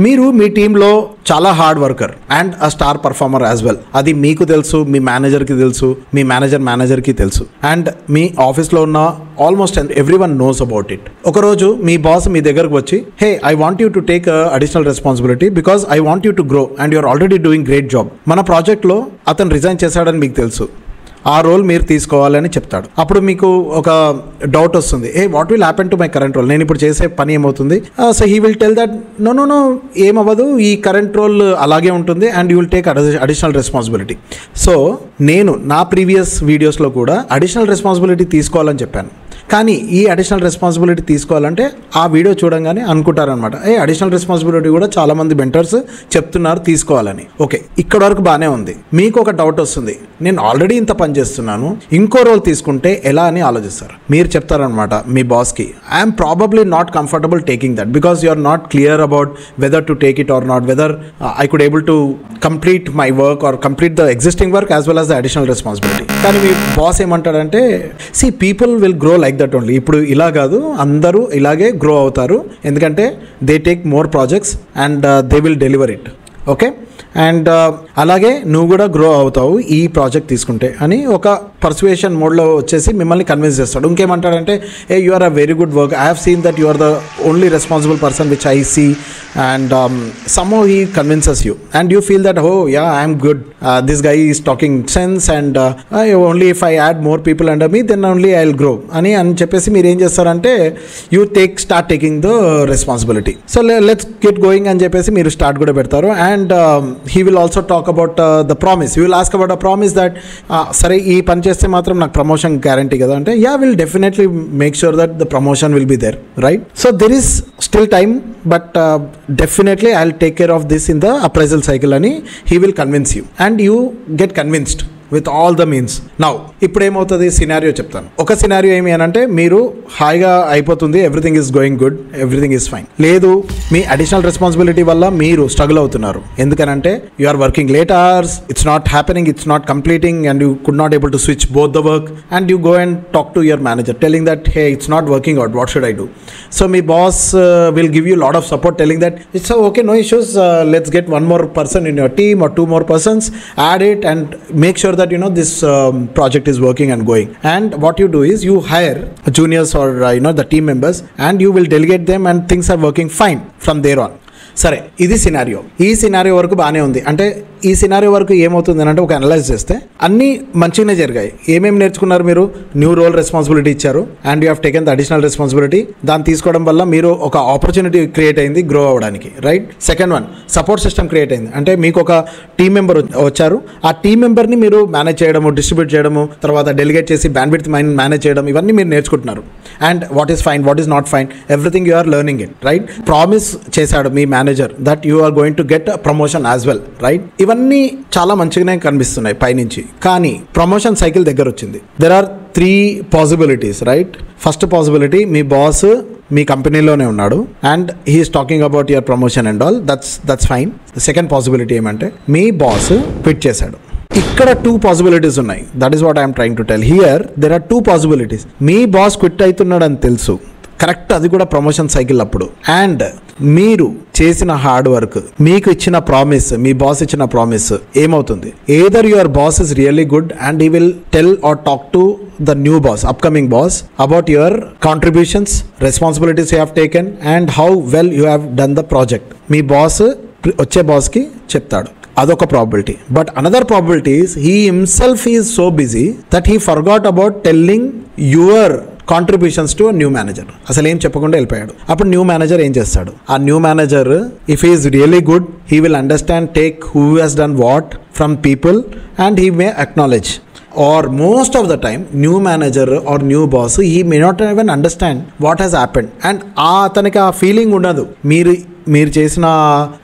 మీరు మీ టీంలో చాలా hard worker and a star performer as well. అది మీకు తెలుసు, మీ మేనేజర్కి తెలుసు, మీ మేనేజర్కి తెలుసు, అండ్ మీ ఆఫీస్లో ఉన్న almost everyone knows about it. ఒకరోజు మీ బాస్ మీ దగ్గరకు వచ్చి, hey, I want you to take additional responsibility because I want you to grow and you're already doing great job. మన ప్రాజెక్ట్లో అతను రిజైన్ చేశాడని మీకు తెలుసు, ఆ రోల్ మీరు తీసుకోవాలని చెప్తాడు. అప్పుడు మీకు ఒక డౌట్ వస్తుంది, what will happen to my current role, నేను ఇప్పుడు చేసే పని ఏమవుతుంది? So he will tell that no ఏమవ్వదు, ఈ కరెంట్ రోల్ అలాగే ఉంటుంది and you will take additional responsibility. So నేను నా ప్రీవియస్ వీడియోస్లో కూడా అడిషనల్ రెస్పాన్సిబిలిటీ తీసుకోవాలని చెప్పాను. కానీ ఈ అడిషనల్ రెస్పాన్సిబిలిటీ తీసుకోవాలంటే ఆ వీడియో చూడంగానే అనుకుంటారనమాట, అడిషనల్ రెస్పాన్సిబిలిటీ కూడా చాలామంది మెంటర్స్ చెప్తున్నారు తీసుకోవాలని. ఓకే, ఇక్కడ వరకు బాగానే ఉంది. మీకు ఒక డౌట్ వస్తుంది, నేను ఆల్రెడీ ఇంత పని చేస్తున్నాను, ఇంకో రోల్ తీసుకుంటే ఎలా అని ఆలోచిస్తారు. మీరు చెప్తారనమాట మీ బాస్కి, I'm probably not comfortable taking that because you are not clear about whether to take it or not, whether I could able to complete my work or complete the existing work as well as the additional responsibility. కానీ మీ boss ఏమంటాడంటే, see people will grow like that only. ఇప్పుడు ఇలా కాదు, అందరూ ఇలాగే grow అవుతారు, ఎందుకంటే they take more projects and they will deliver it. Okay, and అలాగే నువ్వు కూడా గ్రో అవుతావు ఈ ప్రాజెక్ట్ తీసుకుంటే అని ఒక పర్సువేషన్ మోడ్లో వచ్చేసి మిమ్మల్ని కన్విన్స్ చేస్తాడు. ఇంకేమంటాడంటే, you are a very good work, I have seen that you are the only responsible person which I see, and somehow he convinces you and you feel that, oh yeah, I am good, this guy is talking sense and only if I add more people under me then only I'll grow అని చెప్పేసి మీరు ఏం చేస్తారంటే you start taking the responsibility. So let's get going అని చెప్పేసి మీరు start కూడా పెడతారు. and he will also talk about the promise. You will ask about a promise that సరే ఈ పని చేస్తే మాత్రం నాకు ప్రమోషన్ గ్యారంటీ కదా అంటే, yeah, we'll definitely make sure that the promotion will be there, right? So there is still time, but definitely I'll take care of this in the appraisal cycle అని he will convince you and you get convinced with all the means. Now ఇప్పుడు ఏమవుతుంది, scenario చెప్తాను. ఒక scenario ఏమి అని అంటే, మీరు హాయిగా అయిపోతుంది, everything is going good, everything is fine. లేదు, మీ అడిషనల్ రెస్పాన్సిబిలిటీ వల్ల మీరు స్ట్రగుల్ అవుతున్నారు. ఎందుకనంటే you are working late hours, it's not happening, it's not completing and you could not able to switch both the work and you go and talk to your manager telling that, hey, it's not working out, what should I do? So మీ boss will give you lot of support telling that it's okay, no issues, let's get one more person in your team or 2 more persons, add it and make sure that this project is working and going. And what you do is you hire juniors or the team members and you will delegate them and things are working fine from there on. సరే, ఇది scenario. ఈ scenario వరకు బాగానే ఉంది. అంటే ఈ scenario వరకు ఏమవుతుంది అంటే, ఒక అనలైజ్ చేస్తే అన్నీ మంచిగానే జరిగాయి. ఏమేమి నేర్చుకున్నారు మీరు? న్యూ రోల్ రెస్పాన్సిబిలిటీ ఇచ్చారు and you have taken the additional responsibility. దాన్ని తీసుకోవడం వల్ల మీరు ఒక ఆపర్చునిటీ క్రియేట్ అయింది గ్రో అవ్వడానికి, right? Second one, support system create అయింది. అంటే మీకు ఒక టీమ్ మెంబర్ వచ్చారు, ఆ టీమ్ మెంబర్ని మీరు మేనేజ్ చేయడము, డిస్ట్రిబ్యూట్ చేయడము, తర్వాత డెలిగేట్ చేసి బ్యాండ్విడ్త్ మేనేజ్ చేయడం, ఇవన్నీ మీరు నేర్చుకుంటున్నారు. And what is fine, what is not fine, everything you are learning it, right? Promise చేశాడు మీ manager that you are going to get promotion as well, right? ఇవన్నీ చాలా మంచిగానే కనిపిస్తున్నాయి పైనుంచి. కానీ ప్రమోషన్ సైకిల్ దగ్గర వచ్చింది. There are 3 possibilities, right? First possibility, మీ బాస్ మీ కంపెనీలోనే ఉన్నాడు and he's talking about your promotion and all, that's fine. Second possibility ఏమంటే, మీ బాస్ క్విట్ చేశాడు. ఇక్కడ 2 పాసిబిలిటీస్ ఉన్నాయి. That is what I'm trying to tell here. There are 2 possibilities. మీ బాస్ క్విట్ అవుతున్నాడు అని తెలుసు, కరెక్ట్, అది కూడా ప్రమోషన్ సైకిల్ అప్పుడు. అండ్ మీరు చేసిన హార్డ్ వర్క్, మీకు ఇచ్చిన ప్రామిస్, మీ బాస్ ఇచ్చిన ప్రామిస్ ఏమవుతుంది? Either your boss is really good and he will tell or talk to the new boss, upcoming boss, about your contributions, responsibilities you have taken and how well you have done the project. Me boss వచ్చే బాస్కి చెప్తాడు. అదొక probability. But another probability is he himself is so busy that he forgot about telling your contributions to new manager. అసలు ఏం చెప్పకుండా వెళ్ళిపోయాడు. అప్పుడు new manager ఏం చేస్తాడు? ఆ new manager if he is really good, he will understand, take who has done what from people and he may acknowledge. Or most of the time, new manager or new boss, he may not even understand what has happened. And అతనికి ఆ feeling ఉండదు. మీరు చేసిన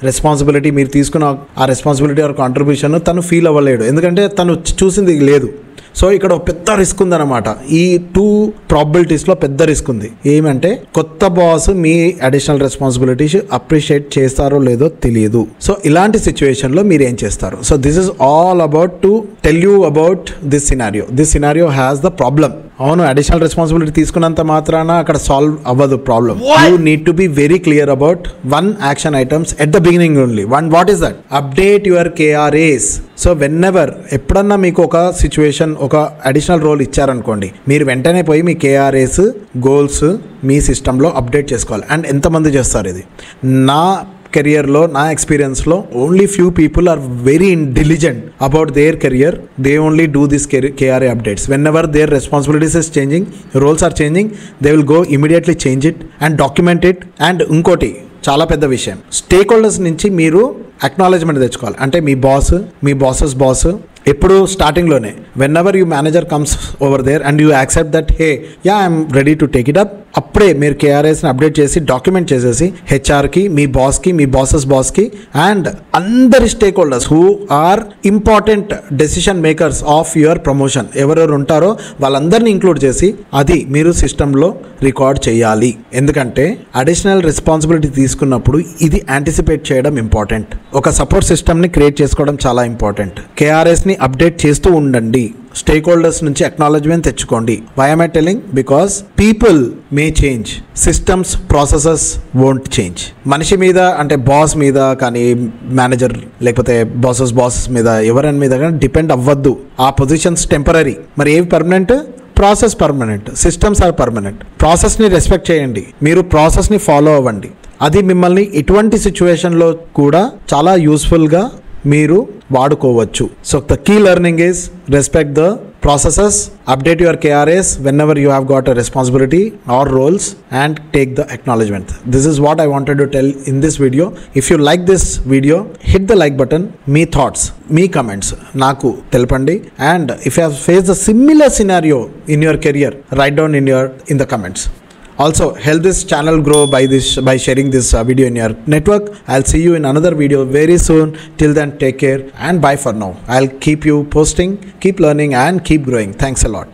responsibility, మీరు తీసుకున్న ఆ responsibility are contribution తను feel అవ్వలేడు, ఎందుకంటే తను చూసింది లేదు. సో ఇక్కడ పెద్ద రిస్క్ ఉందన్నమాట. ఈ 2 ప్రాబిలిటీస్లో పెద్ద రిస్క్ ఉంది. ఏమంటే, కొత్త బాస్ మీ అడిషనల్ రెస్పాన్సిబిలిటీస్ అప్రిషియేట్ చేస్తారో లేదో తెలియదు. సో ఇలాంటి సిచ్యువేషన్లో మీరు ఏం చేస్తారు? So this is all about to tell you about this scenario. This scenario has the problem అవును, అడిషనల్ రెస్పాన్సిబిలిటీ తీసుకున్నంత మాత్రాన అక్కడ సాల్వ్ అవ్వదు problem. You need to be very clear about one action items at the beginning only. What is that? Update your KRAs. So whenever ఎప్పుడన్నా మీకు ఒక situation, ఒక additional role ఇచ్చారనుకోండి, మీరు వెంటనే పోయి మీ KRAs, గోల్స్ మీ సిస్టంలో అప్డేట్ చేసుకోవాలి. అండ్ ఎంతమంది చేస్తారు ఇది? నా కెరియర్లో, నా ఎక్స్పీరియన్స్లో only few people are very intelligent about their career. They only do this KRA updates. Whenever their responsibilities is changing, roles are changing, they will go immediately change it and document it. And ఇంకోటి చాలా పెద్ద విషయం, stake holders నుంచి మీరు acknowledgement తెచ్చుకోవాలి. అంటే మీ boss, మీ బాసెస్ బాస్ ఎప్పుడు స్టార్టింగ్లోనే whenever you manager comes over there and you accept that hey yeah I'm ready to take it up, అప్పుడే మీరు KRAస్ని అప్డేట్ చేసి డాక్యుమెంట్ చేసేసి హెచ్ఆర్కి, మీ బాస్కి, మీ బాసెస్ బాస్కి అండ్ అందరి stakeholders who are important decision makers of your promotion ఎవరెవరు ఉంటారో వాళ్ళందరినీ ఇంక్లూడ్ చేసి అది మీరు సిస్టంలో రికార్డ్ చేయాలి. ఎందుకంటే అడిషనల్ రెస్పాన్సిబిలిటీ తీసుకున్నప్పుడు ఇది యాంటిసిపేట్ చేయడం ఇంపార్టెంట్. ఒక సపోర్ట్ సిస్టమ్ని క్రియేట్ చేసుకోవడం చాలా ఇంపార్టెంట్. KRAస్ని అప్డేట్ చేస్తూ ఉండండి. స్టేక్ హోల్డర్స్ నుంచి అక్నాలెడ్జ్మెంట్ తెచ్చుకోండి. Why am I telling? Because people may change, systems, processes won't change. మనిషి మీద అంటే బాస్ మీద కానీ, మేనేజర్ లేకపోతే బాసెస్ మీద ఎవరైనా మీద కానీ డిపెండ్ అవ్వద్దు. ఆ పొజిషన్స్ టెంపరీ. మరి ఏవి permanent? Process permanent, systems are permanent. ప్రాసెస్ని రెస్పెక్ట్ చేయండి, మీరు ప్రాసెస్ని ఫాలో అవ్వండి. అది మిమ్మల్ని ఇటువంటి సిచ్యువేషన్లో కూడా చాలా యూస్ఫుల్గా మీరు వాడుకోవచ్చు. So the key learning is respect the processes, update your KRAs whenever you have got a responsibility or roles and take the acknowledgement. This is what I wanted to tell in this video. If you like this video, hit the like button. Me thoughts, me comments naku telpandi, and if you have faced a similar scenario in your career, write down in the comments. Also help this channel grow by sharing this video in your network. I'll see you in another video very soon. Till then, take care and bye for now. I'll keep you posting, keep learning and keep growing. Thanks a lot.